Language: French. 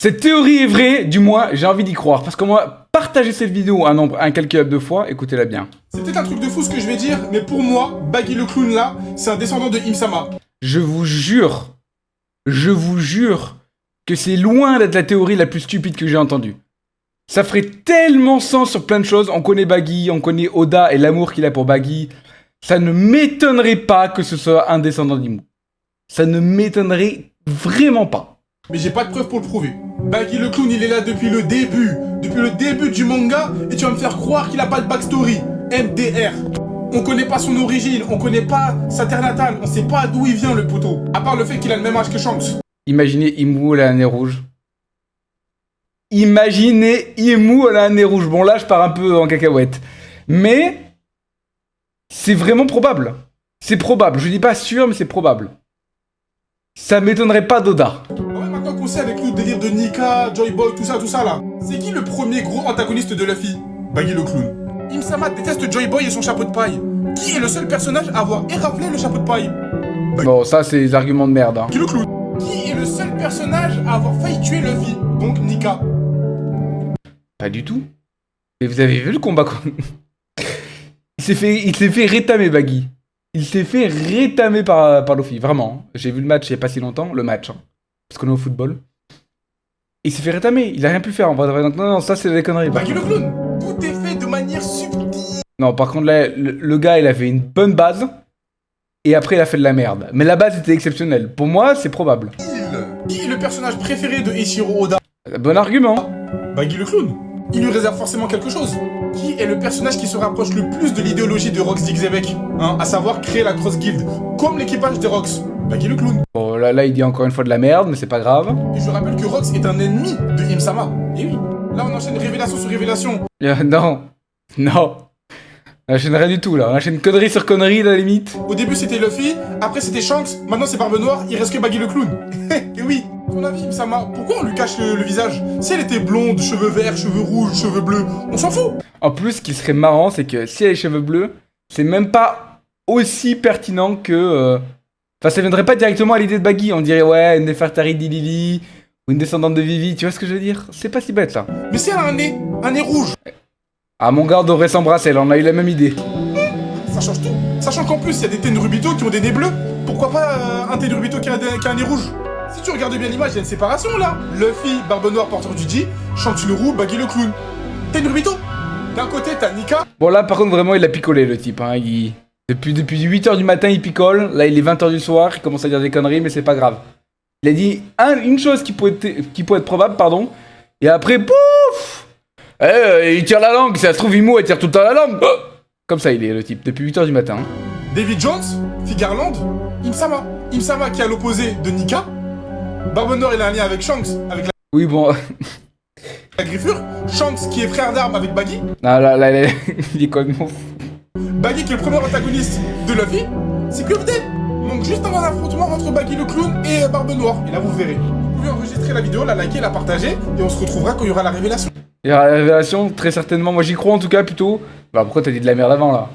Cette théorie est vraie, du moins j'ai envie d'y croire. Parce qu'on va partager cette vidéo un nombre incalculable de fois, écoutez-la bien. C'est peut-être un truc de fou ce que je vais dire, mais pour moi, Baggy le clown là, c'est un descendant de Imsama. Je vous jure que c'est loin d'être la théorie la plus stupide que j'ai entendue. Ça ferait tellement sens sur plein de choses. On connaît Baggy, on connaît Oda et l'amour qu'il a pour Baggy. Ça ne m'étonnerait pas que ce soit un descendant d'Imu. Ça ne m'étonnerait vraiment pas. Mais j'ai pas de preuves pour le prouver. Baggy le clown, il est là depuis le début du manga, et tu vas me faire croire qu'il a pas de backstory. MDR. On connaît pas son origine, on connaît pas sa terre natale, on sait pas d'où il vient le poteau. À part le fait qu'il a le même âge que Shanks. Imaginez Imu, elle a un nez rouge. Imaginez Imu, elle a un nez rouge. Bon là, je pars un peu en cacahuète. Mais c'est vraiment probable. C'est probable. Je dis pas sûr, mais c'est probable. Ça m'étonnerait pas d'Oda. Ouais, maintenant qu'on sait avec nous le délire de Nika, Joy Boy, tout ça là. C'est qui le premier gros antagoniste de Luffy? Baggy le clown. Imsama déteste Joy Boy et son chapeau de paille. Qui est le seul personnage à avoir éraflé le chapeau de paille? Bon, ça c'est des arguments de merde. Hein. Baggy le clown. Qui est le seul personnage à avoir failli tuer Luffy? Donc Nika. Pas du tout. Et vous avez vu le combat quoi. Il s'est fait rétamer Baggy. Il s'est fait rétamer par Luffy, vraiment. J'ai vu le match il y a pas si longtemps, le match. Hein, parce qu'on est au football. Il s'est fait rétamer, il a rien pu faire en vrai. Donc non, ça c'est des conneries. Baggy le clown. Tout est fait de manière subtile. Non, par contre là, le gars il avait une bonne base. Et après il a fait de la merde. Mais la base était exceptionnelle. Pour moi, c'est probable. Qui est le personnage préféré de Eiichiro Oda? Bon argument. Baggy le clown. Il lui réserve forcément quelque chose. Qui est le personnage qui se rapproche le plus de l'idéologie de Rox Dixebek, hein, à savoir créer la Cross Guild, comme l'équipage des Rox? Baggy le clown. Bon là il dit encore une fois de la merde, mais c'est pas grave. Et je rappelle que Rox est un ennemi de Imsama. Et oui, là on enchaîne révélation sur révélation. Non. On enchaîne rien du tout là, on enchaîne connerie sur connerie à la limite. Au début c'était Luffy, après c'était Shanks, maintenant c'est Barbe Noire, il reste que Baggy le clown. Et oui, ton avis Imsama, pourquoi on lui cache le visage? Si elle était blonde, cheveux verts, cheveux rouges, cheveux bleus, on s'en fout. En plus, ce qui serait marrant, c'est que si elle a les cheveux bleus, c'est même pas aussi pertinent que... Enfin, ça viendrait pas directement à l'idée de Baggy. On dirait, ouais, une Nefertari d'Ilili, ou une descendante de Vivi, tu vois ce que je veux dire? C'est pas si bête, ça. Mais si elle a un nez rouge. Ah, mon gars, on devrait s'embrasser, là, on a eu la même idée. Ça change tout. Sachant qu'en plus, il y a des Tenryubito qui ont des nez bleus. Pourquoi pas un Tenryubito qui a un nez rouge? Si tu regardes bien l'image, il y a une séparation, là. Luffy, Barbe Noire, porteur du Ji, Shanks le roux, Baggy le clown. Tenryubito. D'un côté, t'as Nika. Bon, là, par contre, vraiment, il a picolé, le type, hein. Depuis 8h du matin, il picole. Là, il est 20h du soir, il commence à dire des conneries, mais c'est pas grave. Il a dit une chose qui peut être probable, pardon. Et après, pouf! Il tire la langue, si ça se trouve, Imu, elle tire tout le temps la langue. Comme ça, il est, le type, depuis 8h du matin. Hein. David Jones, Figarland, Imsama. Imsama qui est à l'opposé de Nika. Barbe Noire, il a un lien avec Shanks, avec Oui, bon... la griffure. Shanks qui est frère d'armes avec Baggy. Ah, là, il est complètement fou. Baggy qui est le premier antagoniste de Luffy. C'est que vedette. Donc juste avant l'affrontement entre Baggy le clown et Barbe Noire. Et là, vous verrez. Vous pouvez enregistrer la vidéo, la liker, la partager. Et on se retrouvera quand il y aura la révélation. Il y aura la révélation, très certainement. Moi, j'y crois en tout cas, plutôt. Bah, pourquoi t'as dit de la merde avant, là?